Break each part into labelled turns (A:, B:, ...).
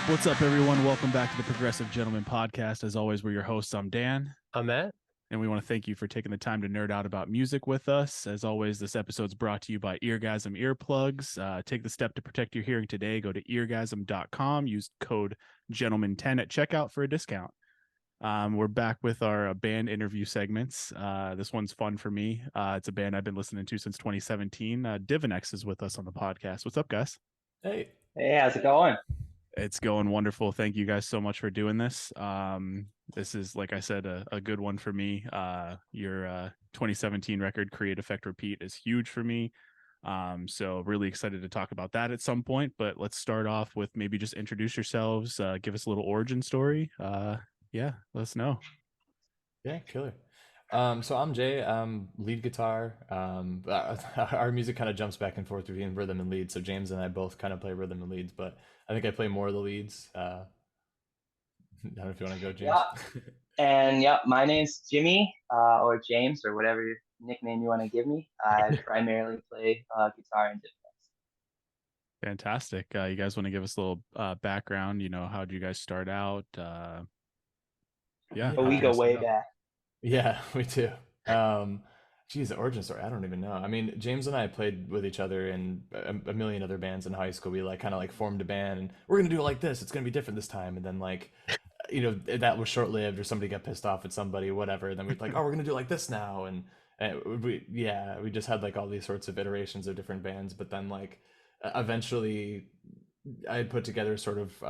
A: What's up, everyone? Welcome back to the Progressive Gentleman Podcast. As always, we're your hosts. I'm Dan.
B: I'm Matt.
A: And we want to thank you for taking the time to nerd out about music with us. As always, this episode's brought to you by Eargasm Earplugs. Take the step to protect your hearing today. Go to eargasm.com. Use code Gentleman10 at checkout for a discount. We're back with our band interview segments. This one's fun for me. It's a band I've been listening to since 2017. Divinex is with us on the podcast. What's up, guys?
C: Hey, how's it going?
A: It's going wonderful. Thank you guys so much for doing this. This is, like I said, a good one for me. Your 2017 record, Create, Effect, Repeat, is huge for me. So really excited to talk about that at some point. But let's start off with maybe just introduce yourselves, give us a little origin story. Yeah, let us know.
C: Yeah, killer. So I'm Jay. I'm lead guitar. Our music kind of jumps back and forth between rhythm and lead. So James and I both kind of play rhythm and leads, but I think I play more of the leads. I don't know if you want to go, James.
D: My name's Jimmy, or James, or whatever nickname you want to give me. I primarily play guitar and Divinex.
A: Fantastic. You guys want to give us a little background? How'd you guys start out?
D: But we go way back.
C: Yeah, we do. Geez, the origin story, I don't even know. I mean, James and I played with each other in a million other bands in high school. We kind of formed a band, and we're gonna do it like this. It's gonna be different this time. And then that was short lived, or somebody got pissed off at somebody, whatever. And then we're like, oh, we're gonna do it like this now. And we just had all these sorts of iterations of different bands. But then eventually, I had put together sort of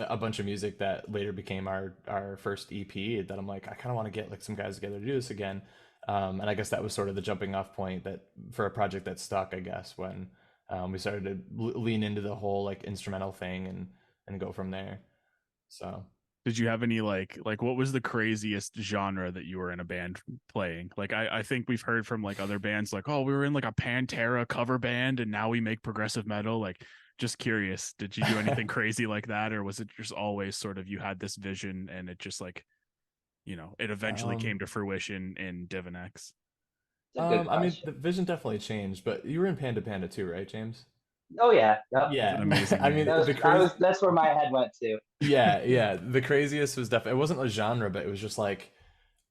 C: a bunch of music that later became our first EP. That I'm like, I kind of want to get some guys together to do this again. And I guess that was sort of the jumping off point that for a project that stuck, I guess, when we started to lean into the whole instrumental thing and go from there. So
A: did you have any what was the craziest genre that you were in a band playing? I think we've heard from other bands oh, we were in a Pantera cover band and now we make progressive metal. Just curious, did you do anything crazy like that, or was it just always sort of you had this vision and it just it eventually came to fruition in Divinex?
C: I mean, the vision definitely changed, but you were in Panda Panda too, right, James?
D: Oh yeah, yep.
C: Yeah.
A: Amazing.
C: I mean,
D: that's where my head went to.
C: Yeah. The craziest was definitely, it wasn't a genre, but it was just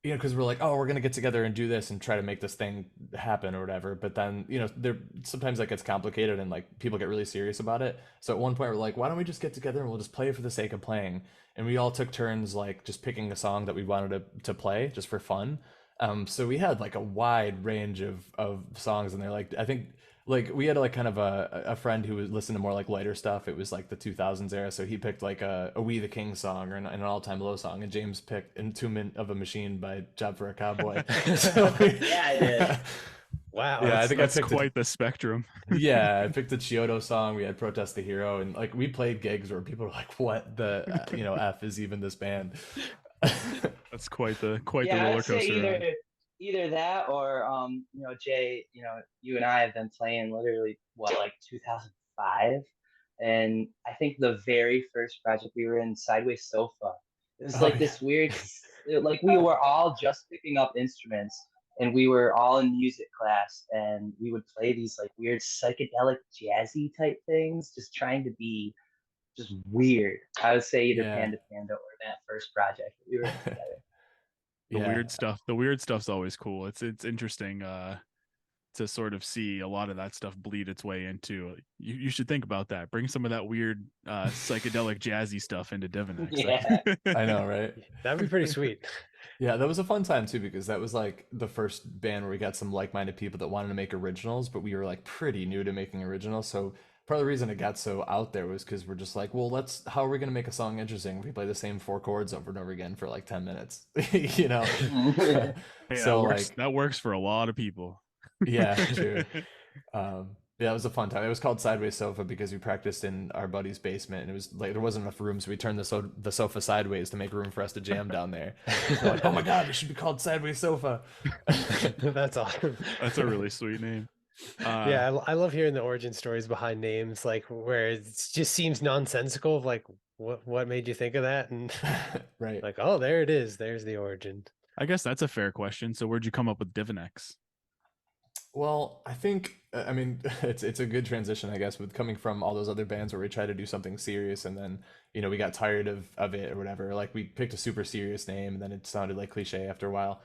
C: because we're oh, we're gonna get together and do this and try to make this thing happen or whatever. But then there sometimes that gets complicated and people get really serious about it. So at one point we're why don't we just get together and we'll just play for the sake of playing? And we all took turns just picking a song that we wanted to play just for fun. So we had a wide range of songs, and they're I think we had kind of a friend who was listening to more lighter stuff. It was the 2000s era, so he picked a We the King song or an all-time low song, and James picked Entombment of a Machine by Job for a Cowboy.
D: Yeah, I did.
B: Wow.
C: Yeah, I think
A: that's quite the spectrum.
C: Yeah, I picked the Chiodo song. We had Protest the Hero, and we played gigs where people were what the F is even this band?
A: That's quite the roller coaster.
D: Either that or Jay, you and I have been playing literally 2005, and I think the very first project we were in, Sideways Sofa, it was this weird we were all just picking up instruments, and we were all in music class, and we would play these weird psychedelic jazzy type things, just trying to be just weird. I would say either Panda Panda or that first project that we were in together.
A: The weird stuff's always cool. It's interesting to sort of see a lot of that stuff bleed its way into you should think about that. Bring some of that weird psychedelic jazzy stuff into Divinex.
D: Yeah.
C: I know, right?
B: That'd be pretty sweet.
C: Yeah, that was a fun time too, because that was the first band where we got some like-minded people that wanted to make originals, but we were pretty new to making originals. So part of the reason it got so out there was because we're just well, how are we going to make a song interesting? We play the same 4 chords over and over again for 10 minutes,
A: Hey, so that works for a lot of people.
C: Yeah, true. Yeah, it was a fun time. It was called Sideways Sofa because we practiced in our buddy's basement, and it was there wasn't enough room, so we turned the sofa sideways to make room for us to jam down there. We're oh my god, it should be called Sideways Sofa.
B: That's awesome.
A: That's a really sweet name.
B: Yeah, I love hearing the origin stories behind names, where it just seems nonsensical of what made you think of that, and
C: right,
B: oh, there it is, there's the origin.
A: I guess that's a fair question. So where'd you come up with Divinex?
C: Well, I think I mean it's a good transition, I guess, with coming from all those other bands where we tried to do something serious and then we got tired of it or whatever. Like we picked a super serious name and then it sounded like cliche after a while.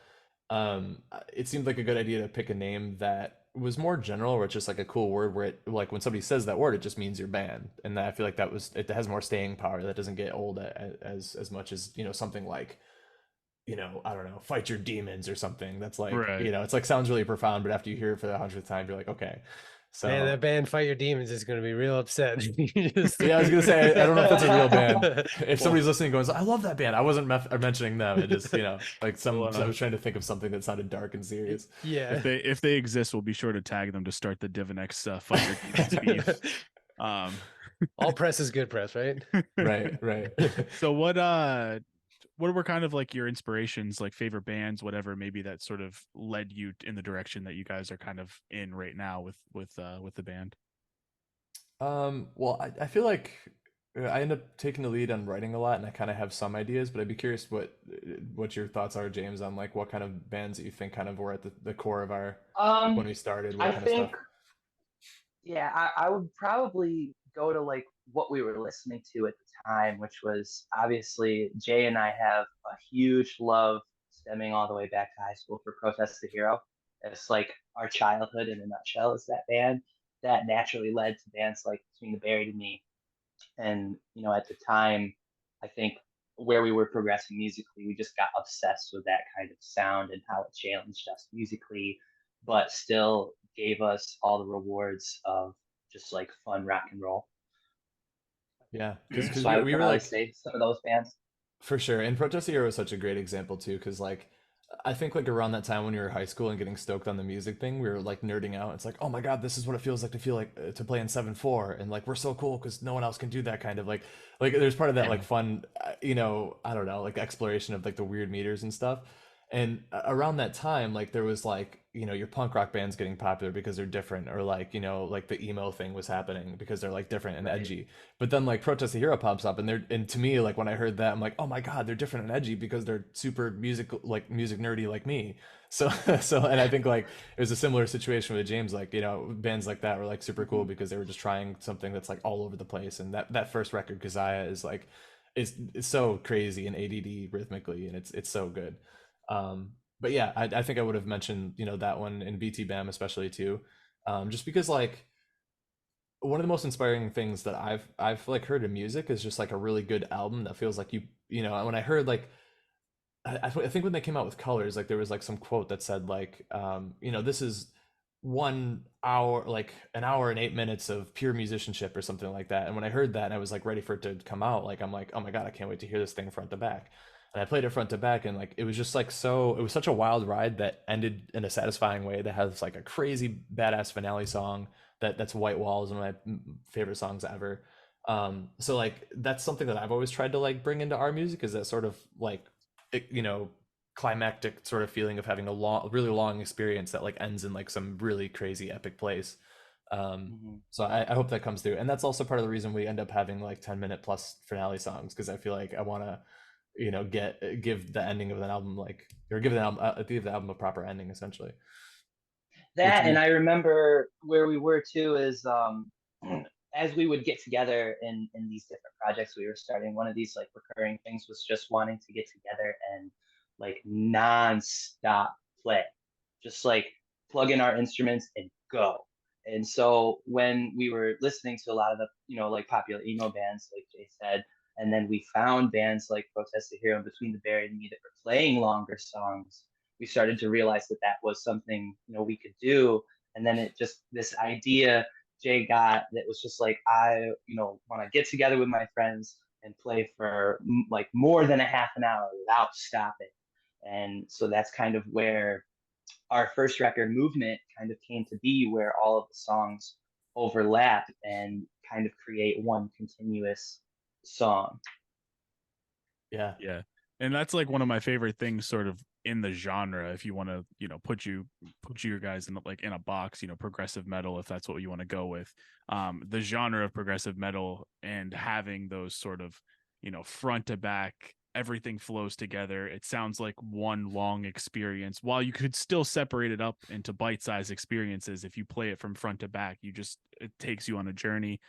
C: It seemed like a good idea to pick a name that was more general, where it's just like a cool word where it like when somebody says that word, it just means your band, and I feel like it has more staying power. That doesn't get old as much as something like I don't know, fight your demons or something. That's like,
A: Right.
C: it's like sounds really profound, but after you hear it for the 100th time, you're like, okay.
B: Man,
C: So
B: that band Fight Your Demons is going to be real upset. You just-
C: yeah, I was gonna say I don't know if that's a real band. If
A: Well,
C: somebody's listening, going, I love that band. I wasn't mentioning them. It just like
A: well,
C: I was trying to think of something that sounded dark and serious.
B: Yeah.
A: if they exist, we'll be sure to tag them to start the Divinex Fight Your Demons beef.
B: All press is good press, right?
C: Right, right.
A: So what were kind of like your inspirations, like favorite bands, whatever, maybe that sort of led you in the direction that you guys are kind of in right now with the band?
C: Well, I feel like I end up taking the lead on writing a lot, and I kind of have some ideas, but I'd be curious what your thoughts are, James, on like what kind of bands that you think kind of were at the core of our like when
D: Um,
C: we started, what
D: I
C: kind of stuff.
D: think, yeah, I would probably go to like what we were listening to at the time, which was obviously Jay and I have a huge love stemming all the way back to high school for Protest the Hero. It's like our childhood in a nutshell is that band that naturally led to bands like Between the Buried and Me. And, at the time, I think where we were progressing musically, we just got obsessed with that kind of sound and how it challenged us musically, but still gave us all the rewards of just like fun rock and roll.
C: Yeah, because
D: So I would
C: we were
D: probably
C: like,
D: say some of those bands.
C: for sure. And Protest Hero was such a great example too, because like I think like around that time when we were in high school and getting stoked on the music thing, we were like nerding out. It's like, oh my God, this is what it feels like to feel like to play in 7/4, and like we're so cool because no one else can do that kind of like there's part of that like fun, I don't know, like exploration of like the weird meters and stuff. And around that time, like there was like your punk rock bands getting popular because they're different, or like like the emo thing was happening because they're like different and
D: Right.
C: edgy. But then like Protest the Hero pops up, and to me, like when I heard that, I'm like, oh my God, they're different and edgy because they're super musical, like music nerdy like me. So and I think like it was a similar situation with James, like bands like that were like super cool because they were just trying something that's like all over the place. And that first record, Kazaya, is like it's so crazy and ADD rhythmically, and it's so good. But yeah, I think I would have mentioned that one in BT Bam especially too, just because like one of the most inspiring things that I've like heard in music is just like a really good album that feels like when I heard like I think when they came out with Colors, like there was like some quote that said like this is 1 hour, like an hour and 8 minutes of pure musicianship or something like that. And when I heard that and I was like ready for it to come out, like I'm like, oh my God, I can't wait to hear this thing front to back. And I played it front to back, and like it was just like it was such a wild ride that ended in a satisfying way, that has like a crazy badass finale song that's White Walls, one of my favorite songs ever. So like that's something that I've always tried to like bring into our music, is that sort of like climactic sort of feeling of having really long experience that like ends in like some really crazy epic place. So I hope that comes through, and that's also part of the reason we end up having like 10-minute plus finale songs, because I feel like I want to give the ending of an album like, or give the album a proper ending essentially. Which
D: That, and
C: we
D: I remember where we were too is as we would get together in these different projects we were starting, one of these like recurring things was just wanting to get together and like non-stop play, just like plug in our instruments and go. And so when we were listening to a lot of the like popular emo bands, like Jay said, and then we found bands like Protest the Hero and Between the Buried and Me that were playing longer songs, we started to realize that that was something we could do. And then it just, this idea Jay got, that was just like, I want to get together with my friends and play for like more than a half an hour without stopping. And so that's kind of where our first record, Movement, kind of came to be, where all of the songs overlap and kind of create one continuous song.
C: yeah.
A: Yeah. And that's like one of my favorite things sort of in the genre, if you want to, put you guys in like in a box, progressive metal, if that's what you want to go with. The genre of progressive metal and having those sort of, front to back everything flows together. It sounds like one long experience. While you could still separate it up into bite-sized experiences, if you play it from front to back, it takes you on a journey.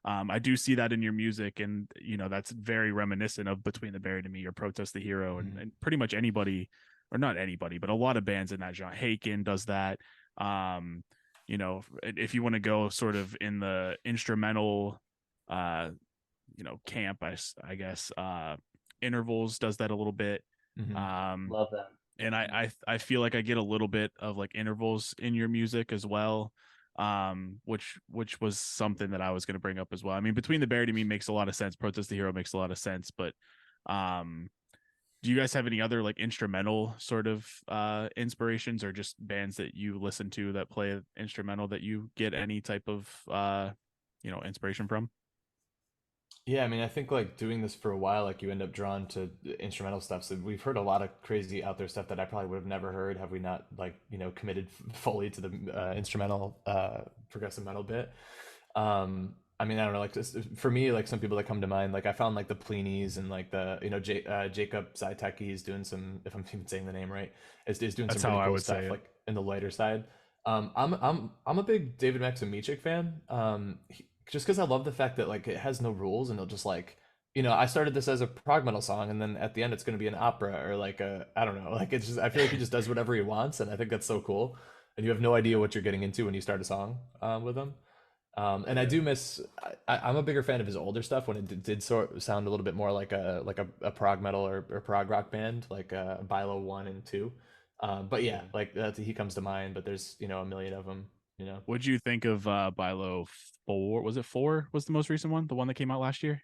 A: I do see that in your music, and that's very reminiscent of Between the Buried and Me or Protest the Hero, and pretty much anybody, or not anybody, but a lot of bands in that genre. Haken does that. If you want to go sort of in the instrumental, camp, I guess. Intervals does that a little bit.
D: Love them.
A: And I feel like I get a little bit of like intervals in your music as well, which was something that I was going to bring up as well. I mean, Between the Buried and Me makes a lot of sense. Protest the Hero makes a lot of sense, but do you guys have any other like instrumental sort of inspirations, or just bands that you listen to that play instrumental that you get any type of inspiration from?
C: Yeah, I mean, I think like doing this for a while, like you end up drawn to instrumental stuff. So we've heard a lot of crazy out there stuff that I probably would have never heard have we not like committed fully to the instrumental progressive metal bit. I mean, I don't know, like just for me, like some people that come to mind, like I found like the Plinis and like the Jacob Zyteki is doing some, if I'm even saying the name right, is doing some
A: That's how
C: pretty
A: I
C: cool
A: would say
C: stuff
A: it.
C: like in the lighter side. I'm a big David Maximichik fan. Just because I love the fact that like it has no rules and it'll just like I started this as a prog metal song and then at the end it's going to be an opera or like a I don't know, like it's just I feel like he just does whatever he wants and I think that's so cool and you have no idea what you're getting into when you start a song with him. And I
B: Yeah.
C: do miss. I'm a bigger fan of his older stuff when it did sort of sound a little bit more like a prog metal or prog rock band like Bilo 1 and 2. But yeah,
B: Yeah.
C: like he comes to mind. But there's a million of them. You know.
A: What'd you think of Bilo 4? Was it 4 was the most recent one? The one that came out last year?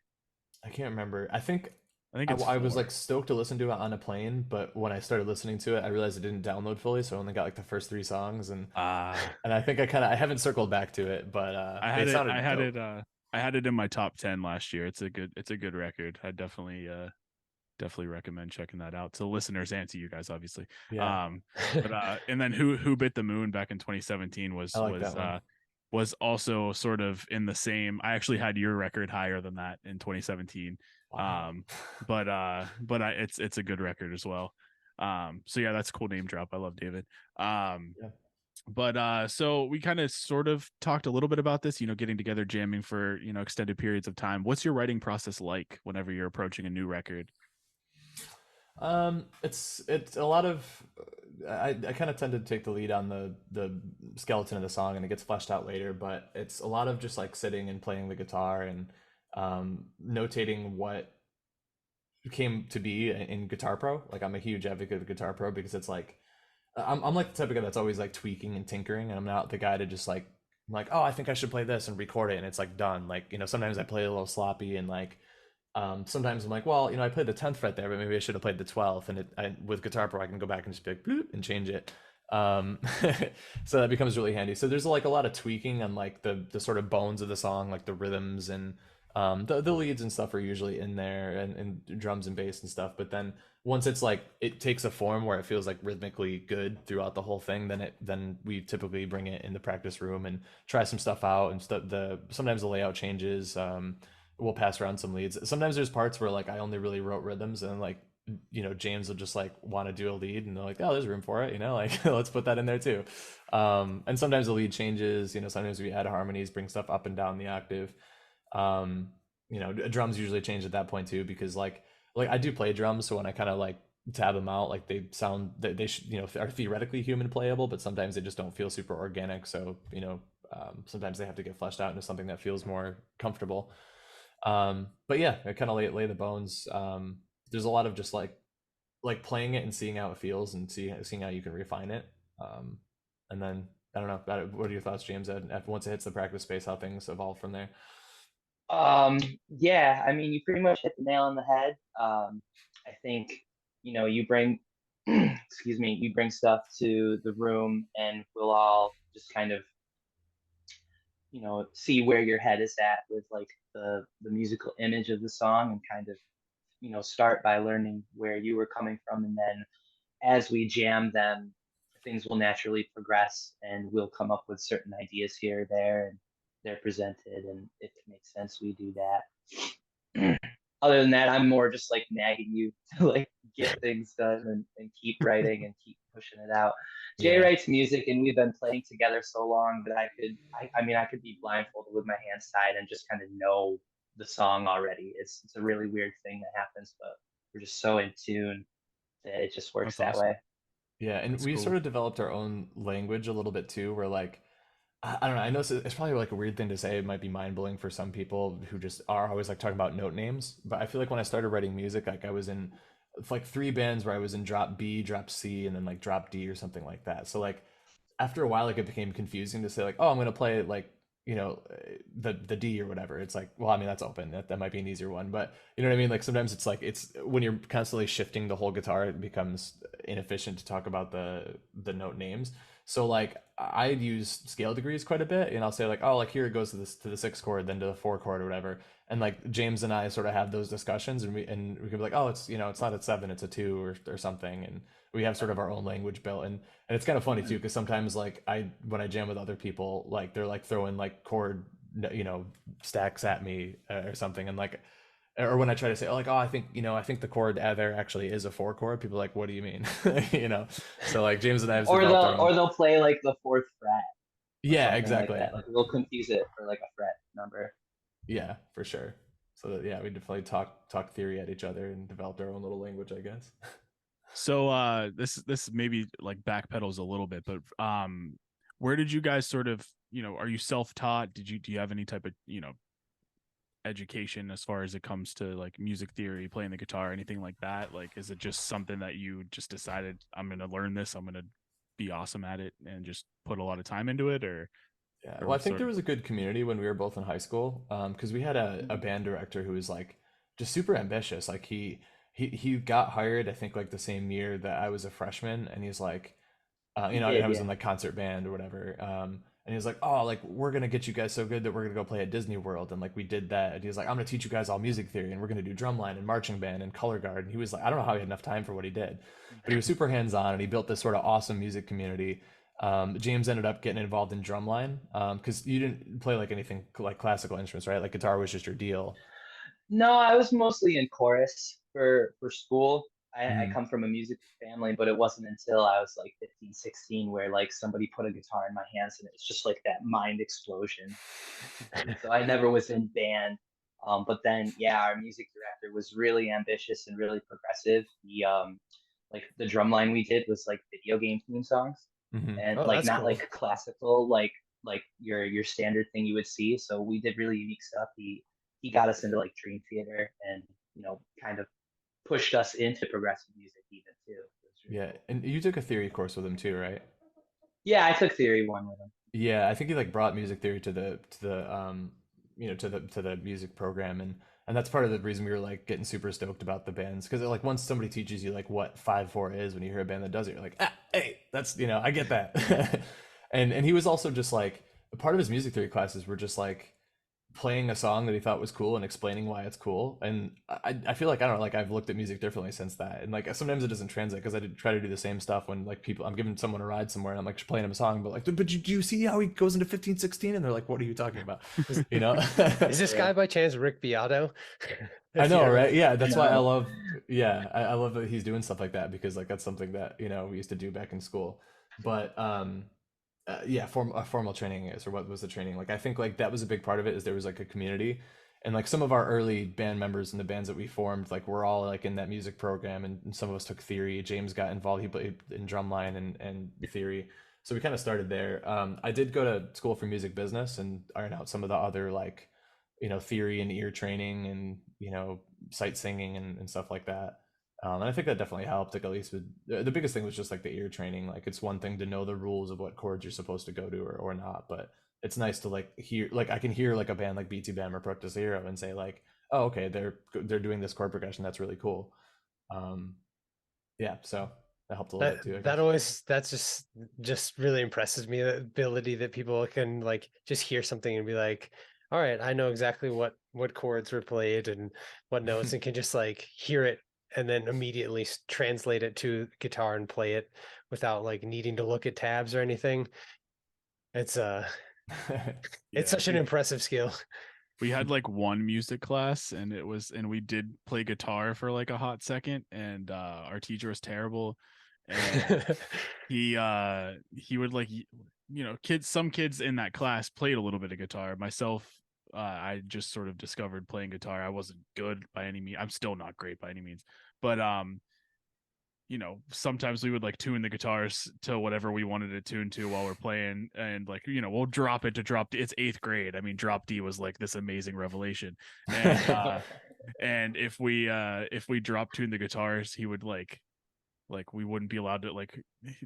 C: I can't remember. I think
A: I think it's
C: I was
A: 4.
C: like stoked to listen to it on a plane, but when I started listening to it, I realized it didn't download fully, so I only got like the first 3 songs, and I think I haven't circled back to it, but
A: I had
C: it
A: it
C: sounded dope.
A: I had it in my top 10 last year. It's a good record. I definitely recommend checking that out to listeners and to you guys, obviously.
C: Yeah,
A: But and then Who Bit the Moon back in 2017
C: I like that one.
A: was also sort of in the same. I actually had your record higher than that in 2017.
C: Wow.
A: It's a good record as well. So yeah, that's a cool name drop. I love David.
C: Yeah.
A: But so we kind of sort of talked a little bit about this, getting together, jamming for extended periods of time. What's your writing process like whenever you're approaching a new record?
C: It's a lot of I kind of tend to take the lead on the skeleton of the song, and it gets fleshed out later. But it's a lot of just like sitting and playing the guitar and notating what came to be in Guitar Pro. Like I'm a huge advocate of Guitar Pro because it's like I'm like the type of guy that's always like tweaking and tinkering, and I'm not the guy to just like I'm like, oh, I think I should play this and record it, and it's like done. Like sometimes I play a little sloppy and like sometimes I'm like, well, I played the 10th fret there, but maybe I should have played the 12th. And with Guitar Pro, I can go back and just be like, bloop, and change it. Um, so that becomes really handy. So there's like a lot of tweaking on like the sort of bones of the song, like the rhythms and the leads and stuff are usually in there and drums and bass and stuff. But then once it's like it takes a form where it feels like rhythmically good throughout the whole thing, then we typically bring it in the practice room and try some stuff out and stuff. Sometimes the layout changes. We'll pass around some leads. Sometimes there's parts where like I only really wrote rhythms and like James will just like want to do a lead and they're like, oh, there's room for it, like let's put that in there too. And sometimes the lead changes, sometimes we add harmonies, bring stuff up and down the octave. Drums usually change at that point too because like I do play drums, so when I kind of like tab them out, like they sound they should are theoretically human playable, but sometimes they just don't feel super organic. So sometimes they have to get fleshed out into something that feels more comfortable. But yeah, I kind of lay the bones. There's a lot of just like playing it and seeing how it feels and seeing how you can refine it. And then I don't know. What are your thoughts, James? Once it hits the practice space, how things evolve from there?
D: Yeah, I mean, you pretty much hit the nail on the head. I think, you bring, excuse me, you bring stuff to the room and we'll all just kind of, see where your head is at with like the musical image of the song and kind of, start by learning where you were coming from. And then as we jam them, things will naturally progress and we'll come up with certain ideas here or there and they're presented. And if it makes sense, we do that. other than that, I'm more just like nagging you to like get things done and keep writing and keep pushing it out. Jay
C: Yeah.
D: writes music, and we've been playing together so long that I mean, I could be blindfolded with my hands tied and just kind of know the song already. It's a really weird thing that happens, but we're just so in tune that it just works
A: That's
D: that
A: awesome.
D: way.
C: Yeah, and
A: That's
C: we
A: cool.
C: sort of developed our own language a little bit too, where like I don't know, I know it's probably like a weird thing to say. It might be mind-blowing for some people who just are always like talking about note names, but I feel like when I started writing music, like I was in like three bands where I was in drop B, drop C, and then like drop D or something like that. So like after a while, like it became confusing to say like, oh, I'm gonna play like the D or whatever. It's like, well, I mean that's open. That might be an easier one, but you know what I mean. Like sometimes it's like it's when you're constantly shifting the whole guitar, it becomes inefficient to talk about the note names. So like I use scale degrees quite a bit, and I'll say like, oh, like here it goes to this to the sixth chord, then to the four chord or whatever. And like James and I sort of have those discussions, and we can be like, oh, it's it's not a seven, it's a two or something, and we have sort of our own language built. And it's kind of funny too because sometimes like I when I jam with other people, like they're like throwing like chord stacks at me or something, and like or when I try to say like, oh, I think the chord there actually is a four chord, people are like, what do you mean? you know so like James and I have
D: Or
C: developed our own.
D: they'll play like the fourth fret or
C: Yeah,
D: something like
C: exactly.
D: that. Like they'll confuse it for like a fret number.
C: Yeah, for sure. So that, yeah, we definitely talk theory at each other and developed our own little language, I guess.
A: So this maybe like backpedals a little bit, but where did you guys sort of, are you self-taught? Do you have any type of, education as far as it comes to like music theory, playing the guitar, anything like that? Like is it just something that you just decided I'm going to learn this, I'm going to be awesome at it and just put a lot of time into it
C: Yeah,
A: or
C: well, I
A: what
C: think
A: sort
C: there
A: of
C: was a good community when we were both in high school, because we had a band director who was like just super ambitious. Like he got hired, I think, like the same year that I was a freshman, and he's like,
D: He
C: I
D: did,
C: was
D: yeah.
C: in like concert band or whatever. And he was like, oh, like we're gonna get you guys so good that we're gonna go play at Disney World, and like we did that. And he was like, I'm gonna teach you guys all music theory, and we're gonna do drumline and marching band and color guard. And he was like, I don't know how he had enough time for what he did, but he was super hands on, and he built this sort of awesome music community. James ended up getting involved in drumline because you didn't play like anything like classical instruments, right? Like guitar was just your deal.
D: No, I was mostly in chorus for school. I
C: Mhm.
D: come from a music family, but it wasn't until I was like 15, 16 where like somebody put a guitar in my hands and it was just like that mind explosion. So I never was in band. But then yeah, our music director was really ambitious and really progressive. He like the drum line we did was like video game theme songs
C: Mhm.
D: and
B: Oh,
D: like
B: that's
D: not
B: cool.
D: like classical like your standard thing you would see. So we did really unique stuff. He got us into like Dream Theater and kind of pushed us into progressive music even too. It was really
C: Yeah,
D: cool.
C: and you took a theory course with him too, right?
D: Yeah, I took theory one with him.
C: Yeah, I think he like brought music theory to the music program, and that's part of the reason we were like getting super stoked about the bands because like once somebody teaches you like what 5/4 is when you hear a band that does it, you're like, ah, hey, that's I get that. And he was also just like part of his music theory classes were just like playing a song that he thought was cool and explaining why it's cool. And I feel like I don't know, like I've looked at music differently since that. And like sometimes it doesn't translate because I did try to do the same stuff when like people I'm giving someone a ride somewhere and I'm like playing them a song, but like, but do you see how he goes into 15/16? And they're like, what are you talking about?
B: Is,
C: You know?
B: is this
D: Yeah.
B: guy by chance Rick Beato?
C: I
B: If you
C: know,
B: don't know.
C: right? Yeah, that's why I
D: No.
C: love yeah, I love that he's doing stuff like that because like that's something that, we used to do back in school. But yeah, formal training is, or what was the training like? I think like that was a big part of it is there was like a community, and like some of our early band members and the bands that we formed like we're all like in that music program, and some of us took theory. James got involved, he played in drumline and theory, so we kind of started there. I did go to school for music business and iron out some of the other like theory and ear training and sight singing and stuff like that. And I think that definitely helped. Like at least with the biggest thing was just like the ear training. Like it's one thing to know the rules of what chords you're supposed to go to or not, but it's nice to like hear. Like I can hear like a band like BT Bam or Proctus Zero and say like, oh okay, they're doing this chord progression. That's really cool. Um, yeah, so that helped a little bit too, I
B: That
C: guess.
B: always that's just really impresses me, the ability that people can like just hear something and be like, all right, I know exactly what chords were played and what notes, and can just like hear it and then immediately translate it to guitar and play it without like needing to look at tabs or anything. It's it's
C: Yeah,
B: such an impressive skill.
A: we had like one music class, and we did play guitar for like a hot second, and our teacher was terrible, and he would like some kids in that class played a little bit of guitar. Myself, I just sort of discovered playing guitar. I wasn't good by any means. I'm still not great by any means, but sometimes we would like tune the guitars to whatever we wanted to tune to while we're playing, and like we'll drop it to drop D. It's 8th grade. I mean, drop D was like this amazing revelation, and and if we drop tune the guitars, he would like we wouldn't be allowed to like.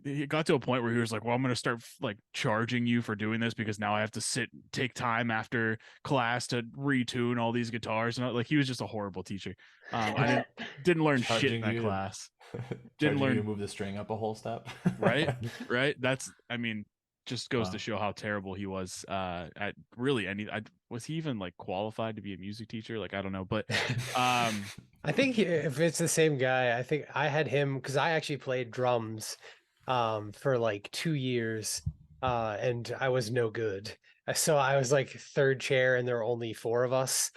A: It got to a point where he was like, well, I'm going to start like charging you for doing this because now I have to take time after class to retune all these guitars, and like he was just a horrible teacher. I didn't learn shit in that class. Didn't learn
C: you to move the string up a whole step.
A: right. That's, I mean, just goes to show how terrible he was at really was he even like qualified to be a music teacher? Like, I don't know, but
B: I think if it's the same guy, I think I had him because I actually played drums for like 2 years and I was no good. So I was like third chair and there were only 4 of us.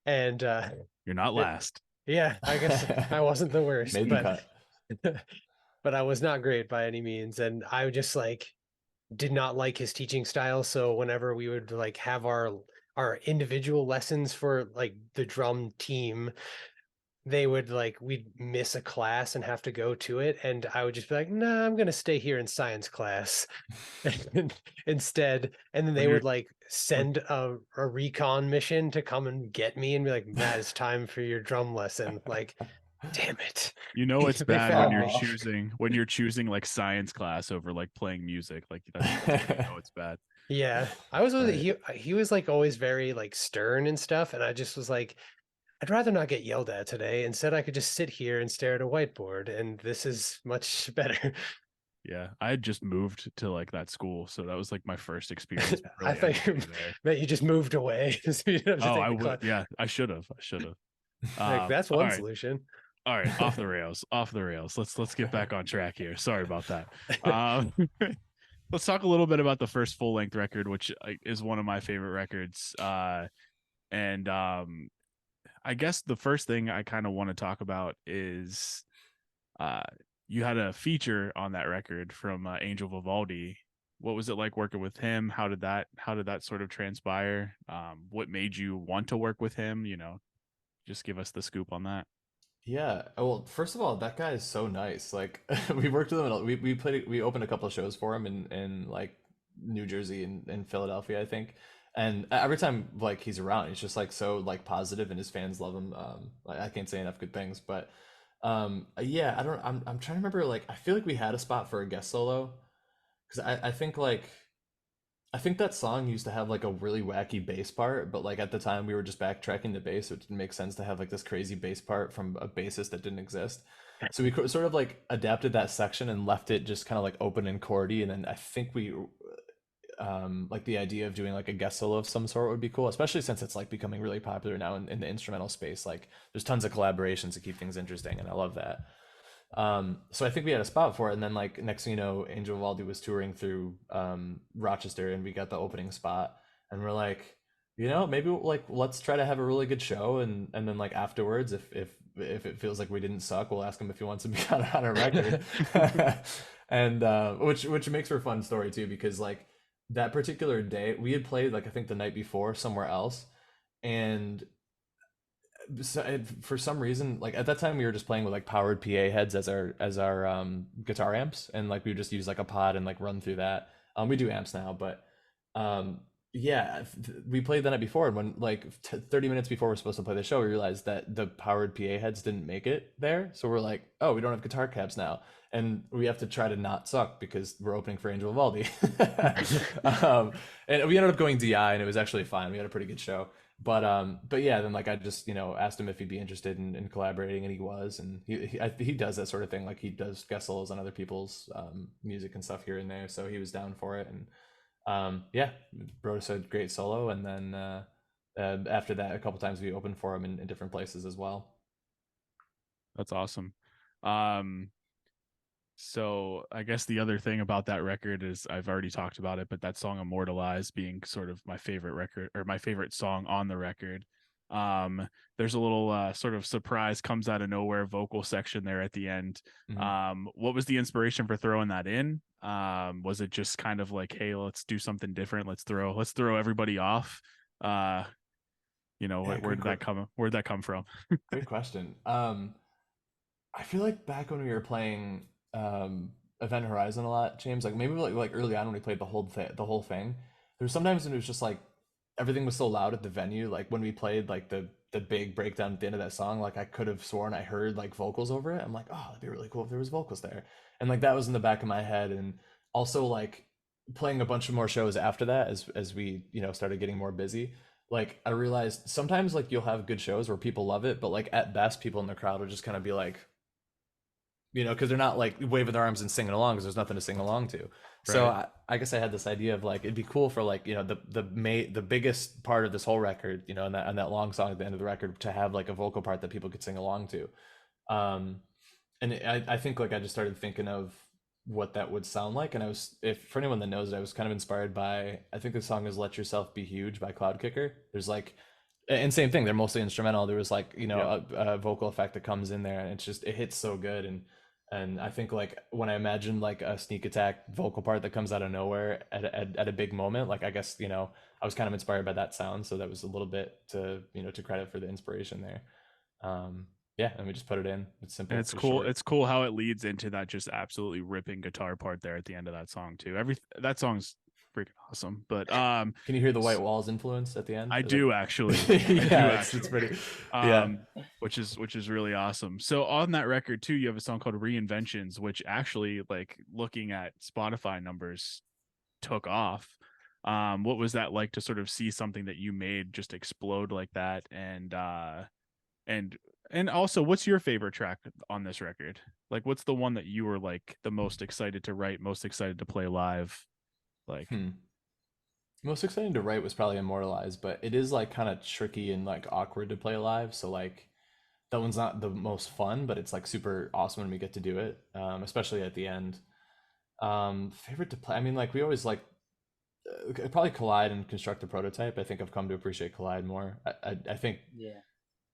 B: And
A: you're not last.
B: Yeah, I guess I wasn't the worst,
C: Made the cut.
B: but I was not great by any means. And I just like did not like his teaching style. So whenever we would like have our individual lessons for like the drum team, they would like we'd miss a class and have to go to it, and I would just be like, nah, I'm gonna stay here in science class instead. And then they would like send a recon mission to come and get me and be like, Matt, it's time for your drum lesson. Like, damn it.
A: It's bad when you're choosing like science class over like playing music. Like that's it's bad.
B: Yeah, I was right. He was like always very like stern and stuff, and I just was like, I'd rather not get yelled at today. Instead, I could just sit here and stare at a whiteboard, and this is much better.
A: Yeah, I had just moved to like that school, so that was like my first experience.
B: Really I thought that you just moved away. So you
A: I would. Yeah, I should have.
B: Like, that's one solution.
A: All right, off the rails. Let's get back on track here. Sorry about that. Let's talk a little bit about the first full length record, which is one of my favorite records. And I guess the first thing I kind of want to talk about is you had a feature on that record from Angel Vivaldi. What was it like working with him? How did that sort of transpire? What made you want to work with him? Just give us the scoop on that.
C: Yeah. Well, first of all, that guy is so nice. Like we worked with him. We opened a couple of shows for him in like New Jersey and Philadelphia, I think. And every time like he's around, he's just like so like positive, and his fans love him. I can't say enough good things, but yeah, I'm trying to remember. Like I feel like we had a spot for a guest solo, because I think that song used to have like a really wacky bass part, but like at the time we were just backtracking the bass, so it didn't make sense to have like this crazy bass part from a bassist that didn't exist. So we sort of like adapted that section and left it just kind of like open and chordy, and then I think we like the idea of doing like a guest solo of some sort would be cool, especially since it's like becoming really popular now in the instrumental space. Like there's tons of collaborations to keep things interesting, and I love that. So I think we had a spot for it, and then like next thing you know, Angel Vivaldi was touring through Rochester, and we got the opening spot, and we're like, maybe like let's try to have a really good show, and then like afterwards, if it feels like we didn't suck, we'll ask him if he wants to be on a record. And which makes for a fun story too, because like that particular day we had played like I think the night before somewhere else, and so for some reason, like at that time we were just playing with like powered PA heads as our guitar amps, and like we would just use like a pod and like run through that. We do amps now, but yeah, we played the night before, and when like 30 minutes before we're supposed to play the show, we realized that the powered PA heads didn't make it there. So we're like, oh, we don't have guitar cabs now, and we have to try to not suck because we're opening for Angel Vivaldi. And we ended up going DI, and it was actually fine. We had a pretty good show. But yeah, then like I just asked him if he'd be interested in collaborating, and he was, and he does that sort of thing. Like he does guest solos on other people's music and stuff here and there, so he was down for it. And yeah, wrote us a great solo, and then after that, a couple times we opened for him in different places as well.
A: That's awesome. So I guess the other thing about that record is I've already talked about it, but that song "Immortalized" being sort of my favorite record or my favorite song on the record. Um, there's a little sort of surprise comes out of nowhere vocal section there at the end.
C: Mhm.
A: What was the inspiration for throwing that in? Was it just kind of like, hey, let's do something different. Let's throw everybody off. Uh,
C: Yeah,
A: where did that come from?
C: great question. I feel like back when we were playing Event Horizon a lot, James, like maybe like early on when we played the whole thing, there was sometimes when it was just like everything was so loud at the venue, like when we played like the big breakdown at the end of that song, like I could have sworn I heard like vocals over it. I'm like, oh, it'd be really cool if there was vocals there. And like that was in the back of my head. And also like playing a bunch of more shows after that as we, started getting more busy. Like I realized sometimes like you'll have good shows where people love it, but like at best people in the crowd will just kind of be like, because they're not like waving their arms and singing along because there's nothing to sing along to. So
A: Right.
C: I guess I had this idea of like it'd be cool for like the biggest part of this whole record, and that long song at the end of the record to have like a vocal part that people could sing along to. Um, and I think like I just started thinking of what that would sound like, and if for anyone that knows it, I was kind of inspired by I think the song is "Let Yourself Be Huge" by Cloud Kicker. There's like and same thing, they're mostly instrumental. There was like
A: Yep.
C: a vocal effect that comes in there, and it hits so good. And I think like when I imagine like a sneak attack vocal part that comes out of nowhere at a big moment, like I guess I was kind of inspired by that sound, so that was a little bit to credit for the inspiration there. um yeah, and we just put it in. It's
A: And
C: simple,
A: it's
C: it's
A: cool.
C: short.
A: It's cool how it leads into that just absolutely ripping guitar part there at the end of that song too. That song's freaking awesome. But
C: Can you hear the White Walls influence at the end?
A: I
C: Like
A: do actually. I do
C: yeah, it's
A: actually.
C: pretty. Yeah.
A: Um, which is really awesome. So on that record too, you have a song called Reinventions, which actually, like, looking at Spotify numbers, took off. What was that like to sort of see something that you made just explode like that? And and also, what's your favorite track on this record? Like, what's the one that you were like the most excited to write, most excited to play live? Like,
C: Hmm. Most exciting to write was probably Immortalized, but it is like kind of tricky and like awkward to play live. So like that one's not the most fun, but it's like super awesome when we get to do it, especially at the end. Favorite to play. I mean, like we always like probably Collide and Construct the Prototype. I think I've come to appreciate Collide more. I think
D: Yeah.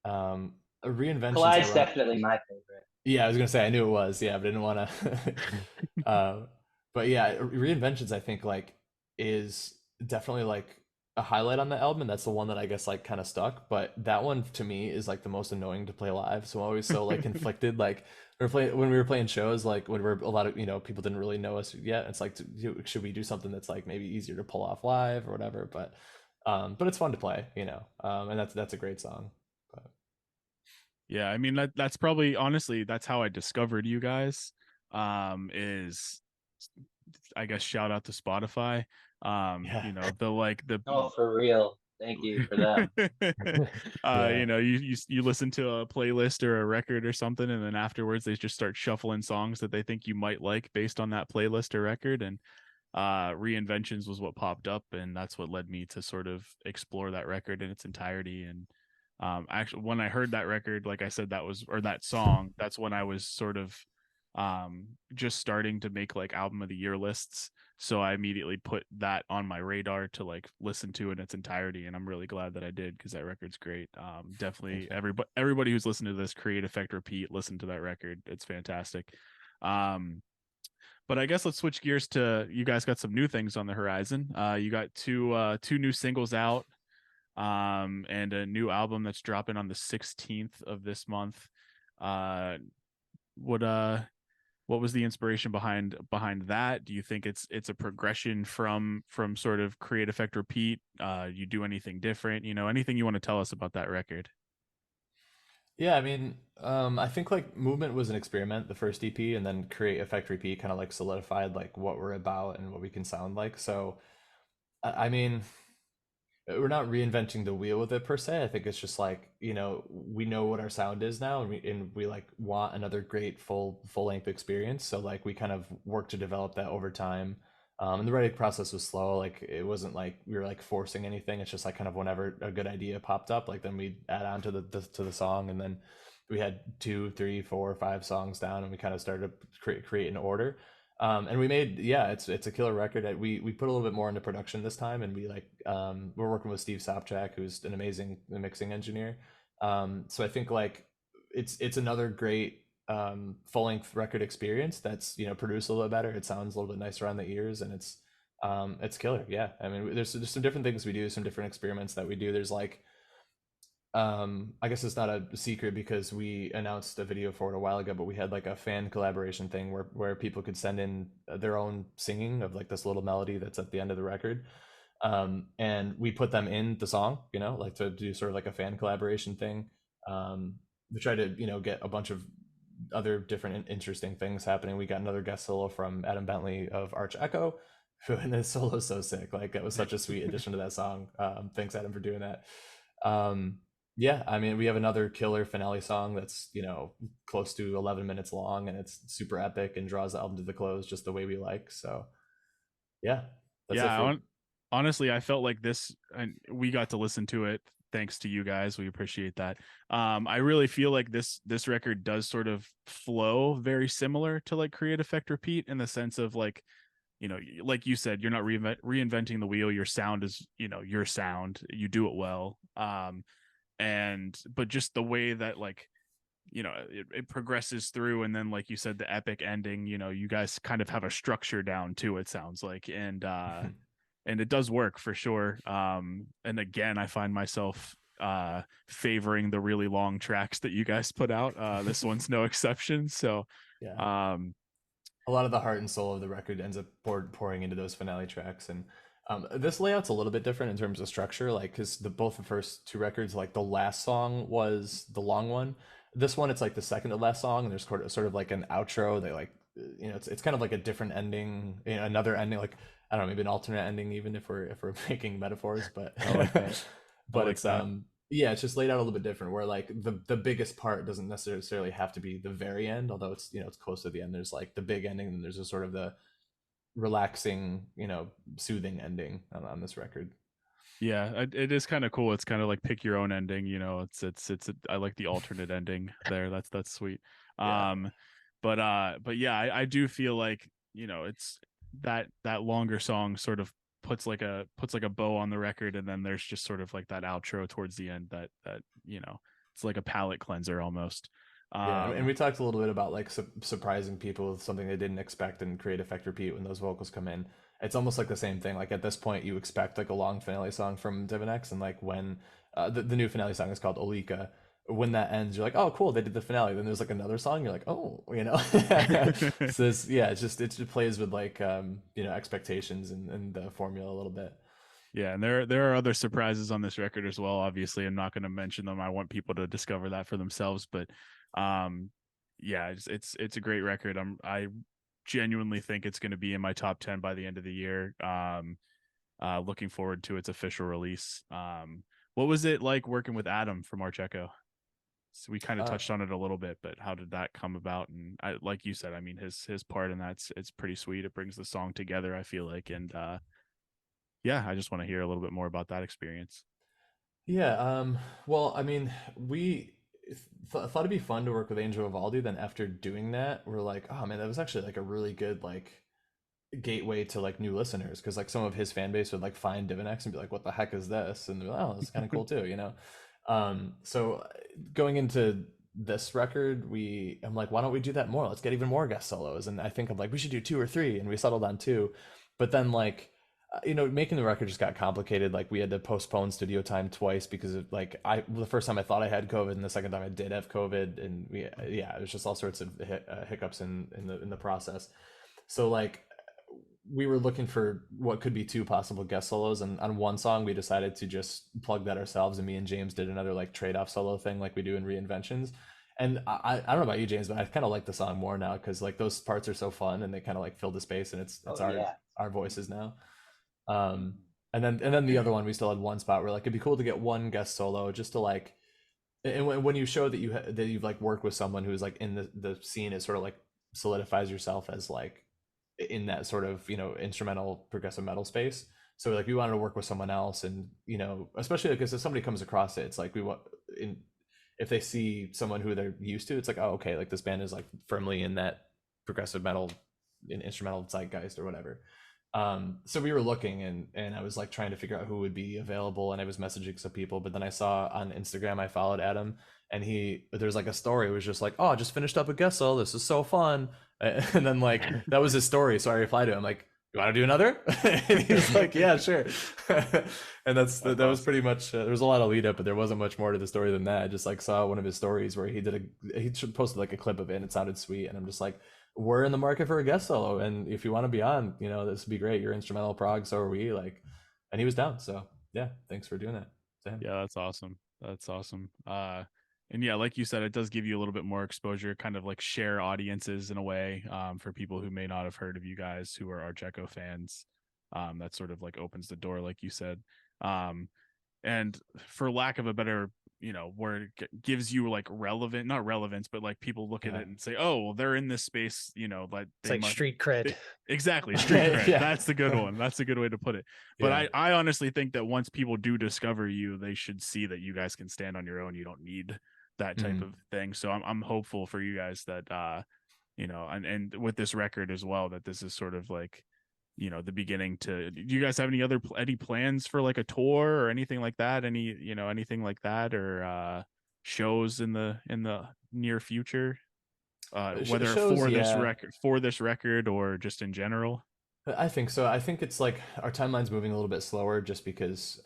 C: um, Reinventions.
D: Collide's definitely my favorite.
C: Yeah, I was gonna say I knew it was. Yeah, but I didn't want to. But yeah, Reinventions I think like is definitely like a highlight on the album, and that's the one that I guess like kind of stuck. But that one to me is like the most annoying to play live. So I'm always so like conflicted. Like when we were playing shows, like when we're a lot of people didn't really know us yet. It's like should we do something that's like maybe easier to pull off live or whatever. But it's fun to play, and that's a great song. But
A: yeah, I mean that's probably, honestly, that's how I discovered you guys. Is, I guess, shout out to Spotify.
C: yeah,
A: The like the
D: Oh, for real. Thank you for that.
C: yeah,
A: you listen to a playlist or a record or something, and then afterwards they just start shuffling songs that they think you might like based on that playlist or record. And Reinventions was what popped up, and that's what led me to sort of explore that record in its entirety. And actually, when I heard that record, like I said, that song, that's when I was sort of just starting to make like album of the year lists. So I immediately put that on my radar to like listen to in its entirety, and I'm really glad that I did, because that record's great.
C: thanks,
A: Definitely
C: man.
A: everybody who's listened to this, Create Effect Repeat, listen to that record. It's fantastic. um but I guess let's switch gears to, you guys got some new things on the horizon. You got two new singles out, and a new album that's dropping on the 16th of this month. Uh, what uh, what was the inspiration behind that? Do you think it's a progression from sort of Create Effect Repeat? You do anything different? Anything you want to tell us about that record?
C: Yeah, I mean, I think like Movement was an experiment, the first EP, and then Create Effect Repeat kind of like solidified like what we're about and what we can sound like. So, I mean, we're not reinventing the wheel with it per se. I think it's just like, we know what our sound is now, and we like want another great full length experience. So like we kind of work to develop that over time. And the writing process was slow. Like it wasn't like we were like forcing anything. It's just like kind of whenever a good idea popped up, like then we add on to the song, and then we had 2, 3, 4, 5 songs down, and we kind of started to create an order. And we made, yeah, it's a killer record. We put a little bit more into production this time, and we like we're working with Steve Sopchak, who's an amazing mixing engineer. So I think like it's another great full length record experience that's, you know, produced a little bit better. It sounds a little bit nicer on the ears, and it's killer. Yeah, I mean, there's some different things we do, some different experiments that we do. There's like I guess it's not a secret because we announced a video for it a while ago, but we had like a fan collaboration thing where people could send in their own singing of like this little melody that's at the end of the record. And we put them in the song, you know, like to do sort of like a fan collaboration thing. We try to, you know, get a bunch of other different interesting things happening. We got another guest solo from Adam Bentley of Arch Echo, who, and his solo is so sick. Like that was such a sweet addition to that song. Thanks Adam for doing that. Yeah, I mean, we have another killer finale song that's, you know, close to 11 minutes long, and it's super epic and draws the album to the close just the way we like. So yeah, that's it for.
A: Honestly, I felt like this, and we got to listen to it thanks to you guys. We appreciate that. I really feel like this record does sort of flow very similar to like Create, Effect, Repeat, in the sense of like, you know, like you said, you're not reinventing the wheel. Your sound is, you know, your sound. You do it well. But just the way that, like, you know, it progresses through, and then like you said, the epic ending, you know, you guys kind of have a structure down too, it sounds like, and it does work for sure. And again, I find myself favoring the really long tracks that you guys put out. This one's no exception. So
C: yeah, a lot of the heart and soul of the record ends up pouring into those finale tracks. And this layout's a little bit different in terms of structure, like because both the first two records, like the last song was the long one. This one, it's like the second to last song, and there's sort of like an outro. They like, you know, it's kind of like a different ending, you know, another ending, like I don't know, maybe an alternate ending, even if we're making metaphors. But
A: I like that.
C: but it's yeah, it's just laid out a little bit different, where like the biggest part doesn't necessarily have to be the very end, although it's, you know, it's close to the end. There's like the big ending, and there's a sort of the relaxing, you know, soothing ending on this record.
A: Yeah, it is kind of cool. It's kind of like pick your own ending, you know. I like the alternate ending there. That's sweet.
C: Yeah.
A: But yeah, I do feel like, you know, it's that longer song sort of puts like a bow on the record, and then there's just sort of like that outro towards the end that you know, it's like a palate cleanser almost.
C: Yeah, and we talked a little bit about like surprising people with something they didn't expect and Create, Effect, Repeat when those vocals come in. It's almost like the same thing. Like at this point, you expect like a long finale song from Divinex, and like when the new finale song is called Olika. When that ends, you're like, oh, cool, they did the finale. Then there's like another song, you're like, oh, you know. So yeah, it just plays with like you know, expectations and the formula a little bit.
A: Yeah, and there are other surprises on this record as well. Obviously, I'm not going to mention them. I want people to discover that for themselves. But yeah, it's a great record. I genuinely think it's going to be in my top 10 by the end of the year. Looking forward to its official release. What was it like working with Adam from Arch Echo? So we kind of touched on it a little bit, but how did that come about? And like you said, I mean, his part in that's, it's pretty sweet. It brings the song together, I feel like, and yeah, I just want to hear a little bit more about that experience.
C: Yeah, well, I mean, we thought it'd be fun to work with Angel Vivaldi. Then after doing that, we're like, oh man, that was actually like a really good like gateway to like new listeners, because like some of his fan base would like find Divinex and be like, what the heck is this? And they're like, oh, this is kind of cool too, you know. So going into this record, I'm like, why don't we do that more? Let's get even more guest solos. And I think I'm like, we should do 2 or 3, and we settled on 2. But then like you know, making the record just got complicated. Like we had to postpone studio time twice because of like the first time I thought I had COVID, and the second time I did have COVID, and yeah, it was just all sorts of hiccups in the process. So like we were looking for what could be 2 possible guest solos, and on one song we decided to just plug that ourselves, and me and James did another like trade-off solo thing like we do in Reinventions. And I don't know about you, James, but I kind of like the song more now because like those parts are so fun, and they kind of like fill the space, and it's our voices now. And then the other one, we still had one spot where like it'd be cool to get one guest solo just to like, and when you show that that you've like worked with someone who's like in the scene, it sort of like solidifies yourself as like in that sort of, you know, instrumental progressive metal space. So like we wanted to work with someone else, and you know, especially because if somebody comes across it, it's like we want in if they see someone who they're used to, it's like, oh, okay, like this band is like firmly in that progressive metal, instrumental zeitgeist or whatever. So we were looking, and I was like trying to figure out who would be available, and I was messaging some people, but then I saw on Instagram, I followed Adam, and there's like a story. It was just like, oh, I just finished up a guest solo. This is so fun. And then like that was his story. So I replied to him like, you want to do another? And he was like, yeah, sure. And that was pretty much, there was a lot of lead up, but there wasn't much more to the story than that. I just like saw one of his stories where he posted like a clip of it, and it sounded sweet. And I'm just like, we're in the market for a guest solo, and if you want to be on, this would be great. You're instrumental prog, so are we. Like, and he was down. So yeah, thanks for doing that to him.
A: Yeah, that's awesome. That's awesome. And yeah, like you said, it does give you a little bit more exposure, kind of like share audiences in a way, for people who may not have heard of you guys who are Arch Echo fans. That sort of like opens the door, like you said. And for lack of a better, where it gives you like not relevance, but like people look at it and say, oh, well, they're in this space, like
B: it's like street cred.
A: Exactly, street cred.
C: Yeah.
A: That's the good one. That's a good way to put it. But
C: Yeah.
A: I honestly think that once people do discover you, they should see that you guys can stand on your own. You don't need that type of thing. So I'm hopeful for you guys that and with this record as well, that this is sort of like, the beginning to. Do you guys have any plans for like a tour or anything like that? Anything like that, or shows in the near future? Whether
C: Shows,
A: for this record or just in general?
C: I think so. I think it's like our timeline's moving a little bit slower just because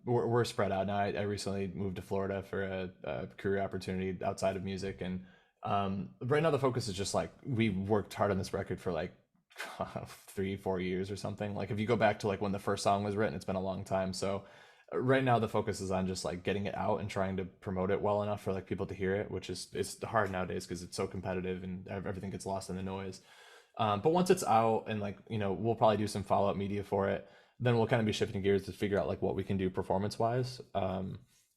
C: we're spread out now. I recently moved to Florida for a career opportunity outside of music, and right now the focus is just like we worked hard on this record for like 3-4 years or something. Like if you go back to like when the first song was written, it's been a long time. So right now the focus is on just like getting it out and trying to promote it well enough for like people to hear it, which is it's hard nowadays because it's so competitive and everything gets lost in the noise. But once it's out and like we'll probably do some follow-up media for it, then we'll kind of be shifting gears to figure out like what we can do performance wise.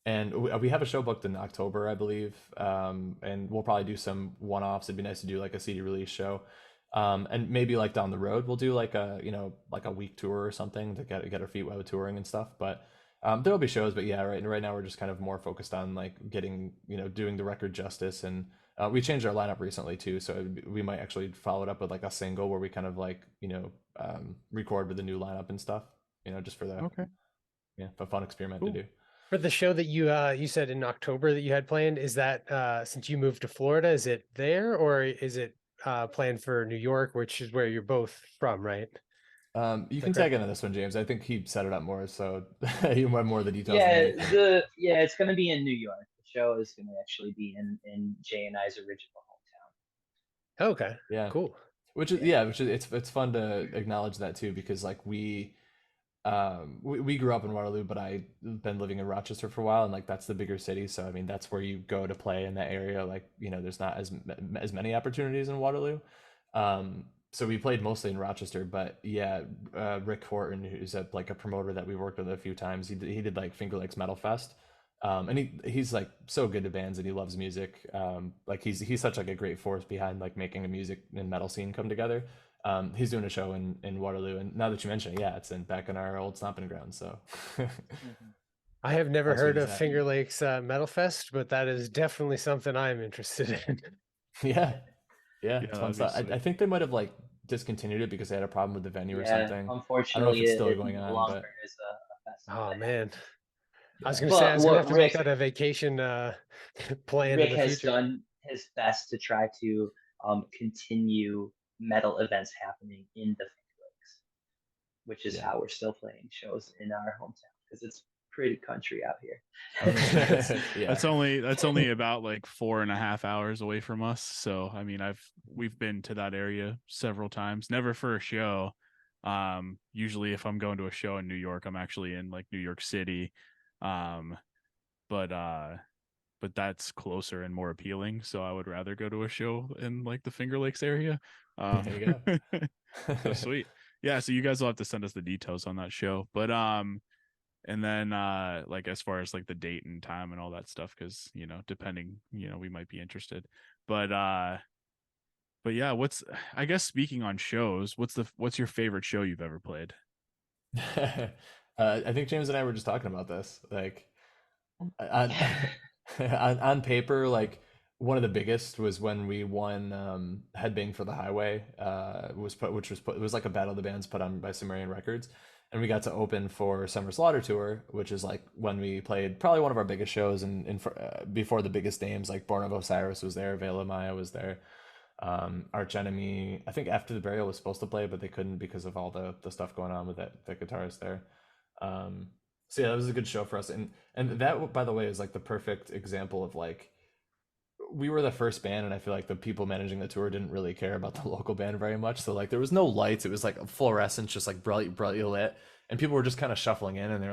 C: And we have a show booked in October, I believe, and we'll probably do some one-offs. It'd be nice to do like a CD release show. And maybe like down the road we'll do like a like a week tour or something to get our feet wet with touring and stuff. But there'll be shows. But yeah, right now we're just kind of more focused on like getting doing the record justice. And we changed our lineup recently too, so we might actually follow it up with like a single where we kind of like record with the new lineup and stuff. Just for the a fun experiment to do.
B: For the show that you said in October that you had planned, is that since you moved to Florida, is it there or is it planned for New York, which is where you're both from, right?
C: You can tag into this one, James. I think he set it up more, so you want more of the details.
D: Yeah, it's going to be in New York. The show is going to actually be in Jay and I's original hometown.
B: Okay.
C: Yeah.
B: Cool.
C: Which is it's fun to acknowledge that too, because like we grew up in Waterloo, but I've been living in Rochester for a while, and like that's the bigger city. So I mean, that's where you go to play in that area. Like there's not as many opportunities in Waterloo. So we played mostly in Rochester, but yeah, Rick Horton, who's a promoter that we worked with a few times, he did like Finger Lakes Metal Fest, and he's like so good to bands and he loves music. Like he's such like a great force behind like making a music and metal scene come together. He's doing a show in Waterloo, and now that you mention it, yeah, it's back in our old stomping ground. So
B: I have never heard of Finger Lakes Metal Fest, but that is definitely something I'm interested in.
C: Yeah, it's fun stuff. I think they might have like discontinued it because they had a problem with the venue or something.
D: Unfortunately,
C: I don't know if it's still going on. But...
B: Oh man, I was going to say I was going to have to make that a vacation plan.
D: Rick has done his best to try to continue metal events happening in the Finger Lakes, which is how we're still playing shows in our hometown because it's pretty country out here.
A: That's only about like 4.5 hours away from us. So I mean, we've been to that area several times, never for a show. Usually if I'm going to a show in New York, I'm actually in like New York City. But that's closer and more appealing. So I would rather go to a show in like the Finger Lakes area.
C: There you go.
A: So sweet. Yeah. So you guys will have to send us the details on that show. But and then like as far as like the date and time and all that stuff, because depending, we might be interested. But yeah, I guess speaking on shows, what's your favorite show you've ever played?
C: I think James and I were just talking about this. Like On paper, like one of the biggest was when we won Headbang for the Highway. It was like a battle of the bands put on by Sumerian Records, and we got to open for Summer Slaughter Tour, which is like when we played probably one of our biggest shows, and before the biggest names like Born of Osiris was there, Veil of Maya was there, Arch Enemy. I think After the Burial was supposed to play, but they couldn't because of all the stuff going on with that guitarist there. Um, so yeah, that was a good show for us, and that, by the way, is like the perfect example of like we were the first band, and I feel like the people managing the tour didn't really care about the local band very much. So like there was no lights; it was like a fluorescence, just like brightly lit, and people were just kind of shuffling in, and they're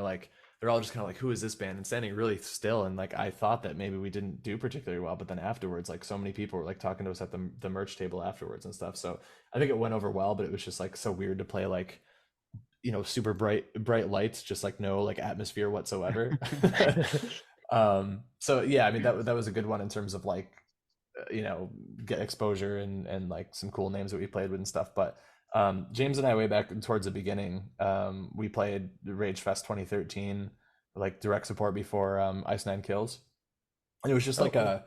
C: all just kind of like, "Who is this band?" and standing really still. And like I thought that maybe we didn't do particularly well, but then afterwards, like so many people were like talking to us at the merch table afterwards and stuff. So I think it went over well, but it was just like so weird to play like super bright lights, just like no like atmosphere whatsoever. So yeah, I mean that was a good one in terms of like get exposure and like some cool names that we played with and stuff. But James and I, way back towards the beginning, we played Rage Fest 2013, like direct support before Ice Nine Kills, and it was just
B: Oh,
C: like
B: cool.
C: a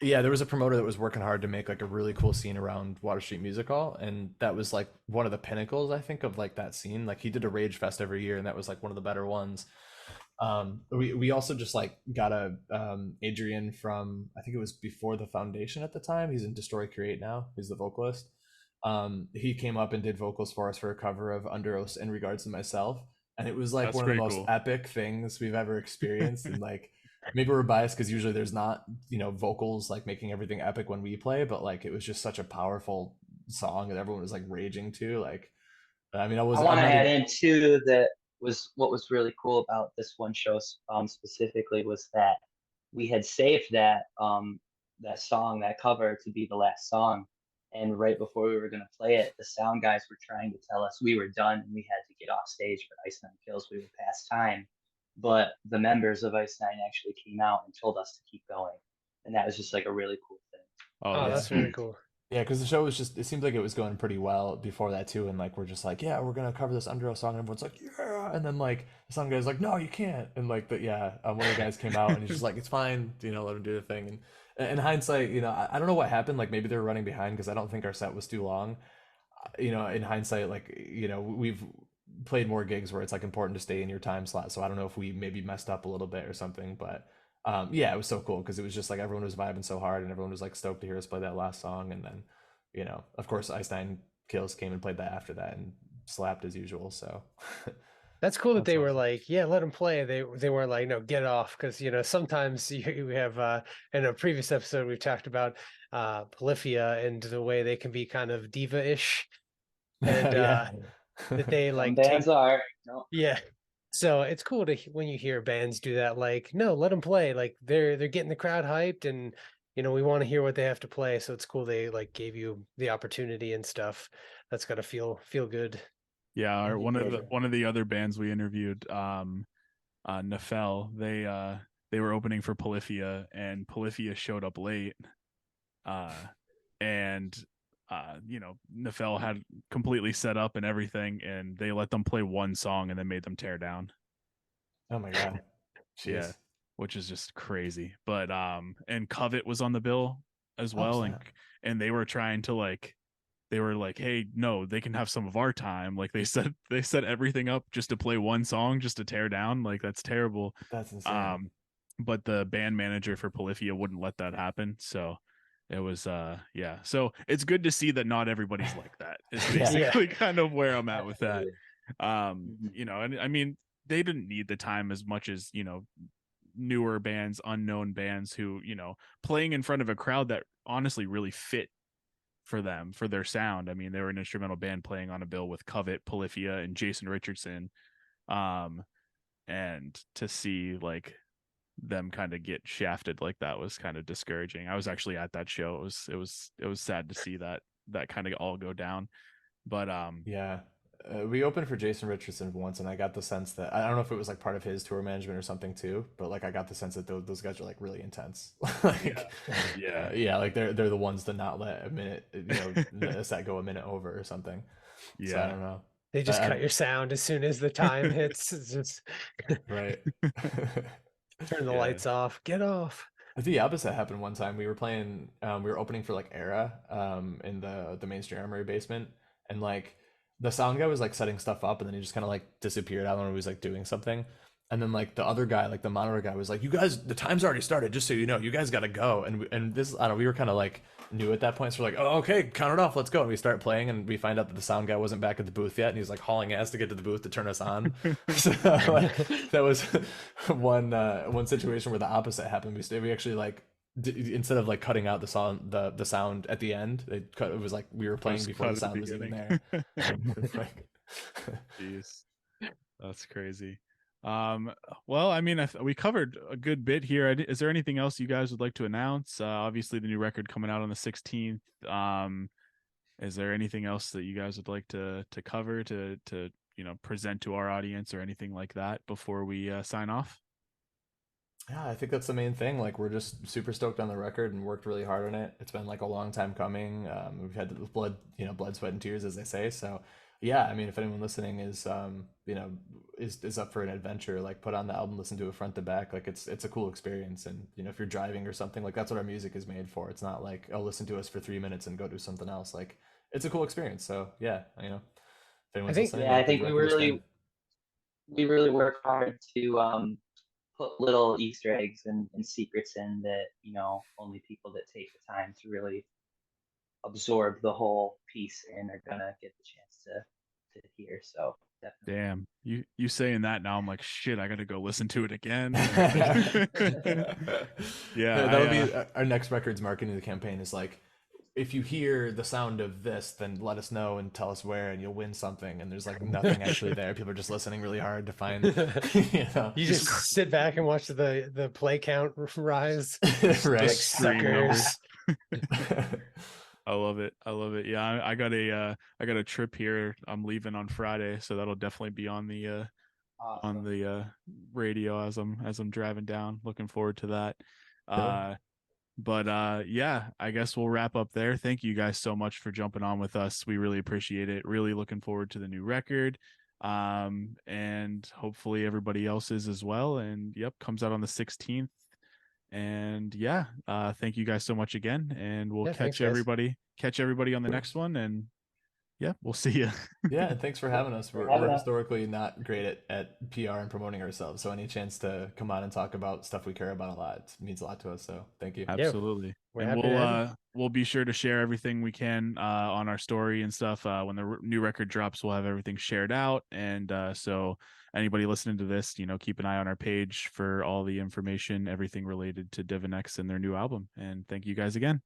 C: yeah, there was a promoter that was working hard to make like a really cool scene around Water Street Music Hall, and that was like one of the pinnacles, I think, of like that scene. Like he did a Rage Fest every year, and that was like one of the better ones. We also just like got a Adrian from, I think it was before the Foundation at the time. He's in Destroy Create now. He's the vocalist. He came up and did vocals for us for a cover of Under Oath in Regards to Myself, and it was like
A: That's
C: one of the
A: pretty
C: most
A: cool.
C: epic things we've ever experienced. And like maybe we're biased because usually there's not vocals like making everything epic when we play, but like it was just such a powerful song that everyone was like raging to. Like I mean,
D: I
C: I'm
D: want to
C: not
D: add
C: even
D: in too that was what was really cool about this one show specifically was that we had saved that song, that cover, to be the last song, and right before we were going to play it, the sound guys were trying to tell us we were done and we had to get off stage for Ice Nine Kills. We were past time, but the members of Ice Nine actually came out and told us to keep going, and that was just like a really cool thing.
A: Oh,
B: Oh,
C: yeah.
B: that's really cool.
C: Yeah, because the show was just, it seemed like it was going pretty well before that too. And like, we're just like, yeah, we're going to cover this Underoath song. And everyone's like, yeah. And then like, the song guy's like, no, you can't. And like, one of the guys came out and he's just like, it's fine, let him do the thing. And in hindsight, I don't know what happened. Like, maybe they were running behind because I don't think our set was too long. In hindsight, like, we've played more gigs where it's like important to stay in your time slot. So I don't know if we maybe messed up a little bit or something, but yeah, it was so cool because it was just like everyone was vibing so hard and everyone was like stoked to hear us play that last song. And then, of course, Ice Nine Kills came and played that after that and slapped as usual. So
B: That's cool that
C: that's
B: they were
C: awesome.
B: like, yeah, let them play. They weren't like, no, get off, because sometimes you have in a previous episode we've talked about Polyphia and the way they can be kind of diva-ish, and
C: Yeah.
B: that they
D: Some
B: like take
D: bands are no.
B: yeah. So it's cool to when you hear bands do that, like, no, let them play. Like they're getting the crowd hyped, and we want to hear what they have to play. So it's cool they like gave you the opportunity and stuff. That's gotta feel good.
A: Yeah,
C: Yeah,
A: one
C: for
A: of the
C: sure.
A: other bands we interviewed, Nefel, they were opening for Polyphia, and Polyphia showed up late. Uh and Nefel had completely set up and everything, and they let them play one song and then made them tear down.
C: Oh my God.
A: Yeah,
C: Jeez.
A: which is just crazy. But and Covet was on the bill as
C: Oh,
A: well, and
C: snap.
A: they were trying to like, they were like, hey, no, they can have some of our time. Like they set everything up just to play one song, just to tear down. Like that's terrible.
C: That's insane.
A: um but the band manager for Polyphia wouldn't let that happen, so it was yeah, so it's good to see that not everybody's like that is
C: Yeah.
B: Yeah.
A: basically kind of where I'm at with that.
D: Absolutely. Mhm.
A: And I mean, they didn't need the time as much as newer bands, unknown bands who playing in front of a crowd that honestly really fit for them, for their sound. I mean, they were an instrumental band playing on a bill with Covet, Polyphia, and Jason Richardson. Um, and to see like them kind of get shafted like that was kind of discouraging. I was actually at that show. It was sad to see that kind of all go down. But
C: Yeah. We opened for Jason Richardson once, and I got the sense that I don't know if it was like part of his tour management or something too, but like I got the sense that those guys are like really intense. Like,
A: yeah,
C: yeah, like they're the ones to not let a minute, a set go a minute over or something. So I
A: yeah.
C: don't know.
B: They
C: I,
B: just cut
C: I,
B: your sound as soon as the time hits. It's just
C: right.
B: turn the
C: Yeah.
B: lights off. Get off.
C: The opposite happened one time. We were playing, we were opening for like Era, in the mainstream armory basement, and like the sound guy was like setting stuff up, and then he just kind of like disappeared. I don't know, he was like doing something, and then like the other guy, like the monitor guy, was like, "You guys, the time's already started. Just so you know, you guys got to go." And this, I don't know, we were kind of like new at that point, so we're like, "Oh, okay, count it off, let's go." And we start playing, and we find out that the sound guy wasn't back at the booth yet, and he's like hauling ass to get to the booth to turn us on. So like, that was one situation where the opposite happened. We actually like instead of like cutting out the sound at the end, it was like we were playing before the sound was even there. Like,
A: Jeez, that's crazy. Well, I mean, we covered a good bit here. Is there anything else you guys would like to announce? Obviously, the new record coming out on the 16th. Is there anything else that you guys would like to cover to present to our audience or anything like that before we sign off?
C: yeah, I think that's the main thing. Like, we're just super stoked on the record and worked really hard on it. It's been like a long time coming. We've had the blood, sweat, and tears, as they say. So, yeah, I mean, if anyone listening is, is up for an adventure, like put on the album, listen to it front to back. Like, it's a cool experience. And if you're driving or something, like that's what our music is made for. It's not like, oh, listen to us for 3 minutes and go do something else. Like, it's a cool experience. So, yeah, if anyone's
B: think
C: listening,
D: Yeah, I
C: like the
D: think
C: record is good.
D: we really work hard to put little Easter eggs and secrets in that, only people that take the time to really absorb the whole piece and are gonna get the chance to hear. So definitely.
A: Damn, you saying that now, I'm like, shit, I gotta go listen to it again. Yeah,
C: That'll be our next record's marketing campaign is like, if you hear the sound of this, then let us know and tell us where, and you'll win something. And there's like nothing actually there. People are just listening really hard to find,
B: You just sit back and watch the play count rise.
C: right?
B: Like
A: screen number.
B: suckers.
A: I love it. I love it. Yeah, I got a trip here. I'm leaving on Friday, so that'll definitely be on the
D: Awesome.
A: radio as I'm driving down. Looking forward to that.
C: Cool.
A: But yeah, I guess we'll wrap up there. Thank you guys so much for jumping on with us. We really appreciate it. Really looking forward to the new record. And hopefully everybody else is as well. And yep, comes out on the 16th. And yeah, thank you guys so much again. And we'll
B: Yeah, thanks,
A: catch
B: guys.
A: everybody on the next one. And yeah, we'll see you.
C: Yeah, and thanks for having us.
D: For
C: We're,
D: having
C: we're
D: us.
C: historically not great at PR and promoting ourselves, so any chance to come on and talk about stuff we care about a lot means a lot to us. So thank you.
A: Absolutely.
B: We're
A: And
B: happy to have you.
A: we'll be sure to share everything we can on our story and stuff. When the new record drops, we'll have everything shared out. And so anybody listening to this, keep an eye on our page for all the information, everything related to Divinex and their new album. And thank you guys again.